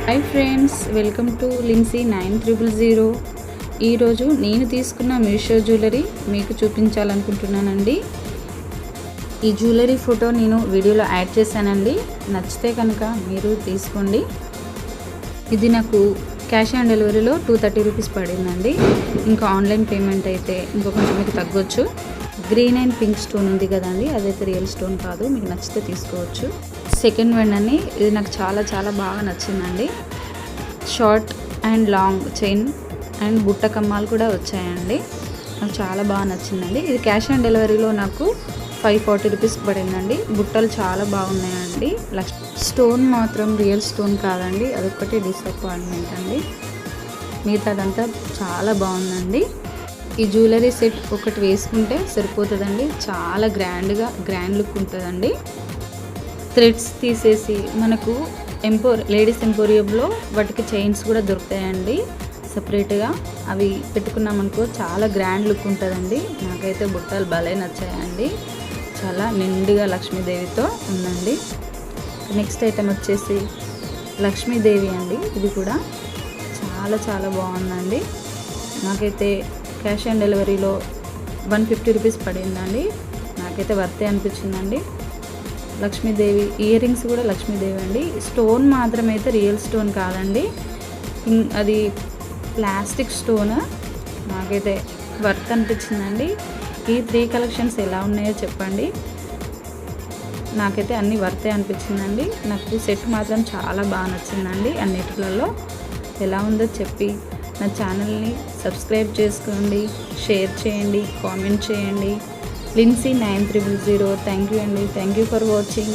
Hi friends, welcome to Lindsey 9000. ఈరోజు నేను తీసుకున్న మీషో జ్యువెలరీ మీకు చూపించాలనుకుంటున్నానండి. ఈ జ్యువెలరీ ఫోటో నేను వీడియోలో యాడ్ చేశానండి. నచ్చితే కనుక మీరు తీసుకోండి. ఇది నాకు క్యాష్ ఆన్ డెలివరీలో 230 రూపీస్ పడిందండి. ఇంకా ఆన్లైన్ పేమెంట్ అయితే ఇంకో కొంచెం మీకు తగ్గొచ్చు. గ్రీన్ అండ్ పింక్ స్టోన్ ఉంది కదండి, అదైతే రియల్ స్టోన్ కాదు. మీకు నచ్చితే తీసుకోవచ్చు. సెకండ్ వన్ అని ఇది నాకు చాలా బాగా నచ్చిందండి. Short and long chain and బుట్ట కమ్మాలు కూడా వచ్చాయండి. నాకు చాలా బాగా నచ్చిందండి. ఇది క్యాష్ ఆన్ డెలివరీలో నాకు 540 రూపీస్ పడిందండి. బుట్టలు చాలా బాగున్నాయండి. స్టోన్ మాత్రం రియల్ స్టోన్ కాదండి, అదొక్కటి డిసప్పాయింట్మెంట్ అండి. మిగతాదంతా చాలా బాగుందండి. ఈ జ్యువెలరీ సెట్ ఒకటి వేసుకుంటే సరిపోతుందండి. చాలా గ్రాండ్ లుక్ ఉంటుందండి. థ్రెడ్స్ తీసేసి మనకు లేడీస్ ఎంపోరియంలో వాటికి చైన్స్ కూడా దొరుకుతాయండి సపరేట్గా. అవి పెట్టుకున్నామనుకో చాలా గ్రాండ్ లుక్ ఉంటుందండి. నాకైతే బుట్టలు భలే నచ్చాయండి. చాలా నిండుగా లక్ష్మీదేవితో ఉందండి. నెక్స్ట్ ఐటెం వచ్చేసి లక్ష్మీదేవి అండి. ఇది కూడా చాలా బాగుందండి. నాకైతే క్యాష్ ఆన్ డెలివరీలో 150 రూపీస్ పడిందండి. నాకైతే వర్తే అనిపించిందండి. లక్ష్మీదేవి ఇయర్ రింగ్స్ కూడా లక్ష్మీదేవి అండి. స్టోన్ మాత్రం అయితే రియల్ స్టోన్ కాదండి, అది ప్లాస్టిక్ స్టోన్. నాకైతే వర్త్ అనిపించిందండి. ఈ 3 కలెక్షన్స్ ఎలా ఉన్నాయో చెప్పండి. నాకైతే అన్నీ వర్తే అనిపించిందండి. నాకు సెట్ మాత్రం చాలా బాగా నచ్చిందండి. అన్నిటిలలో ఎలా ఉందో చెప్పి నా ఛానల్ని సబ్స్క్రైబ్ చేసుకోండి, షేర్ చేయండి, కామెంట్ చేయండి. లిన్సీ 9000. థ్యాంక్ యూ అండి. Thank you for watching.